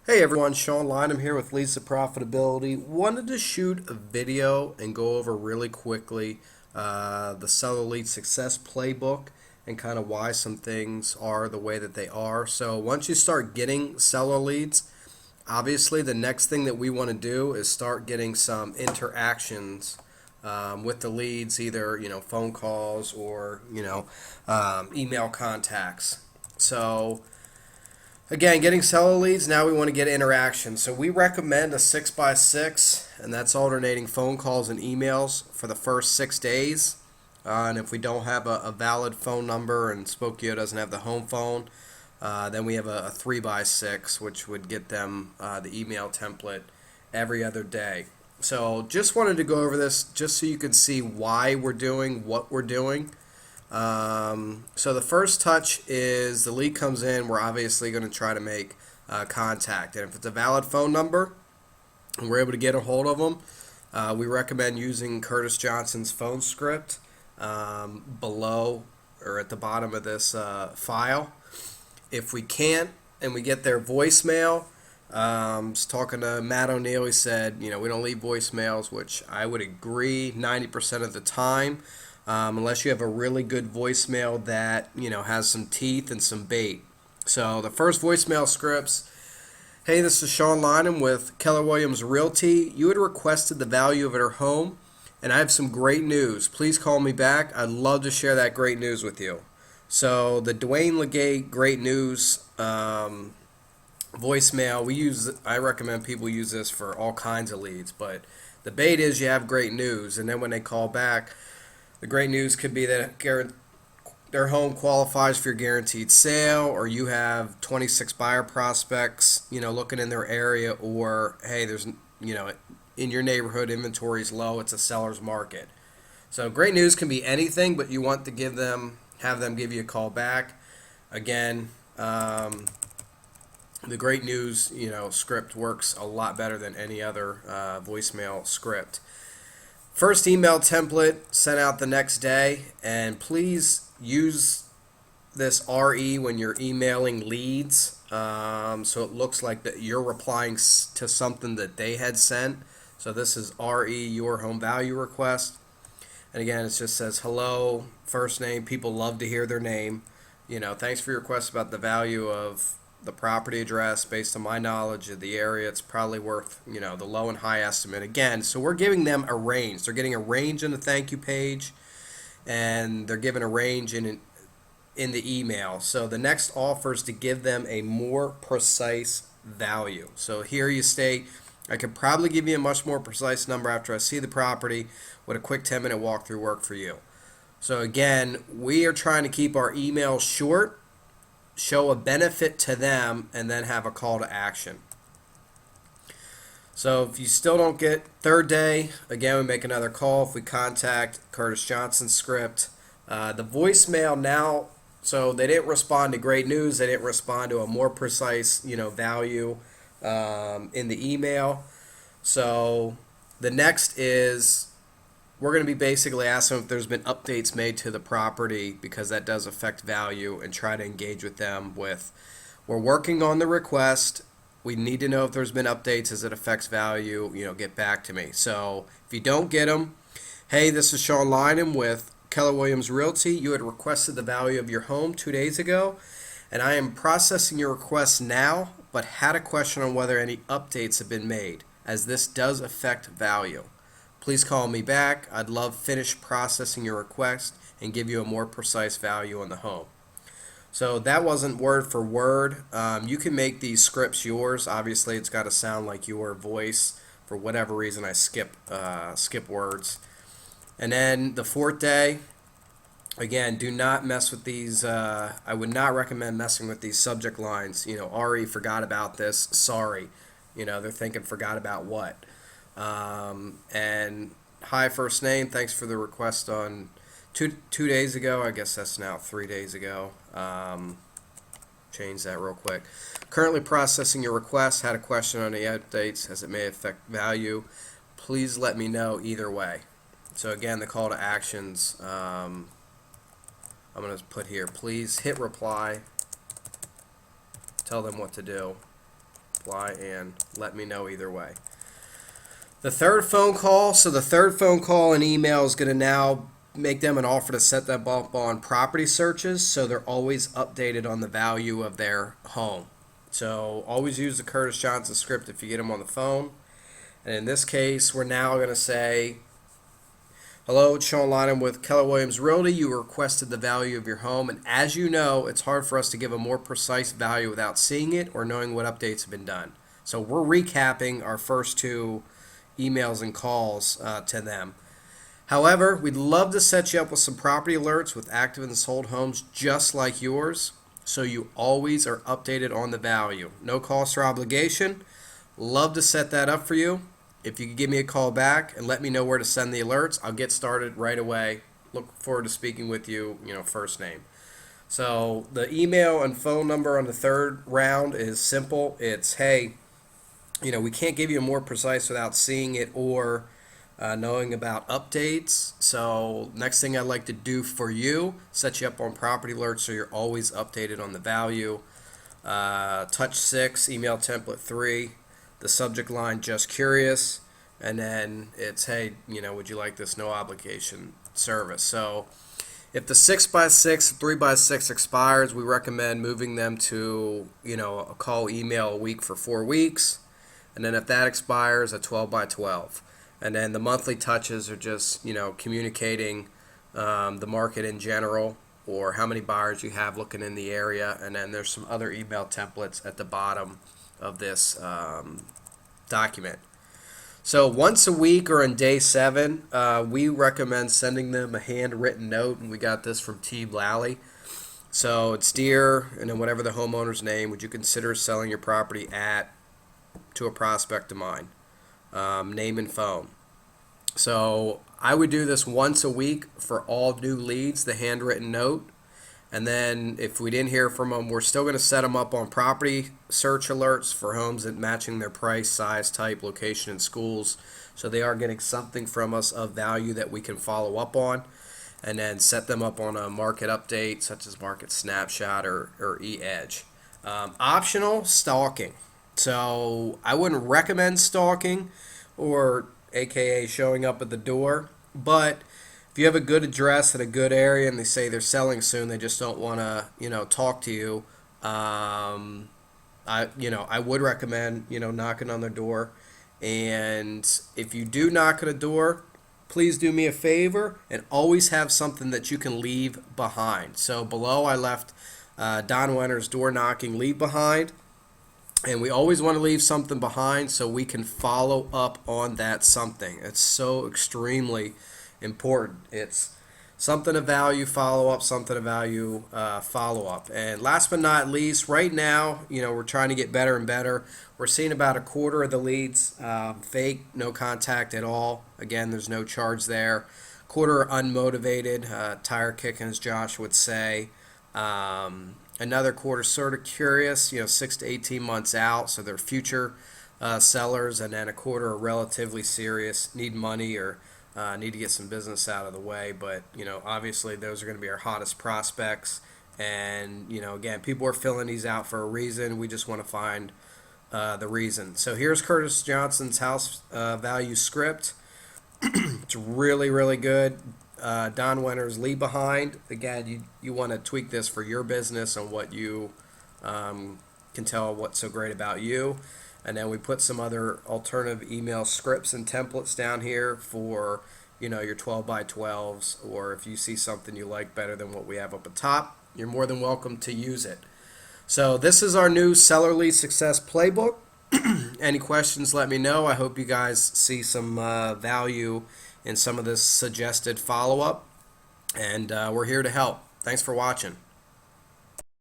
Hey everyone, Sean Lynham here with Lisa Profitability. Wanted to shoot a video and go over really quickly the Seller Lead Success Playbook and kind of why some things are the way that they are. So once you start getting seller leads, obviously the next thing that we want to do is start getting some interactions with the leads, either phone calls or email contacts. So again, getting seller leads, now we want to get interaction. So we recommend a 6x6, and that's alternating phone calls and emails for the first 6 days. And if we don't have a valid phone number and Spokio doesn't have the home phone, then we have a 3x6, which would get them the email template every other day. So just wanted to go over this just so you can see why we're doing what we're doing. So the first touch is the lead comes in. We're obviously going to try to make contact, and if it's a valid phone number and we're able to get a hold of them, we recommend using Curtis Johnson's phone script below or at the bottom of this file. If we can't and we get their voicemail, was talking to Matt O'Neill. He said, we don't leave voicemails, which I would agree 90% of the time. Unless you have a really good voicemail that has some teeth and some bait. So the first voicemail scripts. Hey, this is Sean Lynham with Keller Williams Realty. You had requested the value of your home, and I have some great news. Please call me back. I'd love to share that great news with you. So the Dwayne Legate great news voicemail, I recommend people use this for all kinds of leads, but the bait is you have great news, and then when they call back, the great news could be that their home qualifies for your guaranteed sale, or you have 26 buyer prospects, looking in their area, or hey, there's, in your neighborhood inventory is low, it's a seller's market. So great news can be anything, but you want to have them give you a call back. Again, the great news, script works a lot better than any other voicemail script. First email template sent out the next day, and please use this RE when you're emailing leads, so it looks like that you're replying to something that they had sent. So this is RE, your home value request, and again, it just says hello, first name. People love to hear their name. Thanks for your request about the value of the property address. Based on my knowledge of the area, it's probably worth the low and high estimate. Again, so we're giving them a range. They're getting a range in the thank you page, and they're given a range in the email. So the next offer is to give them a more precise value. So here you state, I could probably give you a much more precise number after I see the property. Would a quick 10-minute walkthrough work for you? So again, we are trying to keep our emails short, show a benefit to them, and then have a call to action. So if you still don't get third day, again, we make another call. If we contact Curtis Johnson's script, the voicemail now, so they didn't respond to great news. They didn't respond to a more precise, value in the email. So the next is we're going to be basically asking if there's been updates made to the property, because that does affect value, and try to engage with them with, we're working on the request. We need to know if there's been updates as it affects value, get back to me. So if you don't get them, hey, this is Sean Lynham with Keller Williams Realty. You had requested the value of your home 2 days ago, and I am processing your request now, but had a question on whether any updates have been made, as this does affect value. Please call me back. I'd love to finish processing your request and give you a more precise value on the home. So that wasn't word for word. You can make these scripts yours. Obviously, it's got to sound like your voice. For whatever reason, I skip words. And then the fourth day, again, do not mess with these. I would not recommend messing with these subject lines. Ari forgot about this. Sorry. They're thinking forgot about what. And hi, first name. Thanks for the request on two days ago. I guess that's now 3 days ago. Change that real quick. Currently processing your request. Had a question on the updates as it may affect value. Please let me know either way. So again, the call to actions. I'm going to put here, please hit reply. Tell them what to do. reply and let me know either way. The third phone call, so the third phone call and email is going to now make them an offer to set them up on property searches, so they're always updated on the value of their home. So always use the Curtis Johnson script if you get them on the phone. And in this case, we're now going to say, hello, it's Sean Lynham with Keller Williams Realty. You requested the value of your home, and as you know, it's hard for us to give a more precise value without seeing it or knowing what updates have been done. So we're recapping our first two emails and calls to them. However, we'd love to set you up with some property alerts with active and sold homes just like yours, so you always are updated on the value. No cost or obligation. Love to set that up for you. If you could give me a call back and let me know where to send the alerts, I'll get started right away. Look forward to speaking with you, first name. So the email and phone number on the third round is simple. It's, hey, we can't give you a more precise without seeing it or knowing about updates. So next thing I'd like to do for you, set you up on property alerts so you're always updated on the value. Touch 6, email template 3, the subject line, just curious, and then it's, hey, would you like this no obligation service? So if the 6x6, 3x6 expires, we recommend moving them to, a call email a week for 4 weeks. And then if that expires, a 12x12. And then the monthly touches are just, communicating the market in general or how many buyers you have looking in the area. And then there's some other email templates at the bottom of this document. So once a week or on day 7, we recommend sending them a handwritten note. And we got this from Team Lally. So it's dear, and then whatever the homeowner's name, would you consider selling your property to a prospect of mine? Name and phone. So I would do this once a week for all new leads, the handwritten note. And then if we didn't hear from them, we're still going to set them up on property search alerts for homes that matching their price, size, type, location, and schools. So they are getting something from us of value that we can follow up on. And then set them up on a market update such as Market Snapshot or eEdge. Optional, stalking. So I wouldn't recommend stalking or AKA showing up at the door, but if you have a good address and a good area and they say they're selling soon, they just don't want to, talk to you, I would recommend, knocking on their door. And if you do knock on a door, please do me a favor and always have something that you can leave behind. So below I left Don Wenner's door knocking leave behind. And we always want to leave something behind so we can follow up on that something. It's so extremely important. It's something of value, follow up, something of value, follow up. And last but not least, right now, we're trying to get better and better. We're seeing about a quarter of the leads fake, no contact at all. Again, there's no charge there. Quarter unmotivated, tire kicking, as Josh would say. Another quarter sort of curious, 6 to 18 months out, so they're future sellers, and then a quarter are relatively serious, need money or need to get some business out of the way. But obviously those are going to be our hottest prospects, and again, people are filling these out for a reason. We just want to find the reason. So here's Curtis Johnson's house value script. It's really, really good. Don Wenner's leave behind. Again, you want to tweak this for your business and what you can tell what's so great about you. And then we put some other alternative email scripts and templates down here for your 12x12s, or if you see something you like better than what we have up at top, you're more than welcome to use it. So this is our new Seller Lead Success Playbook. Any questions, let me know. I hope you guys see some value in some of this suggested follow-up, and we're here to help. Thanks for watching.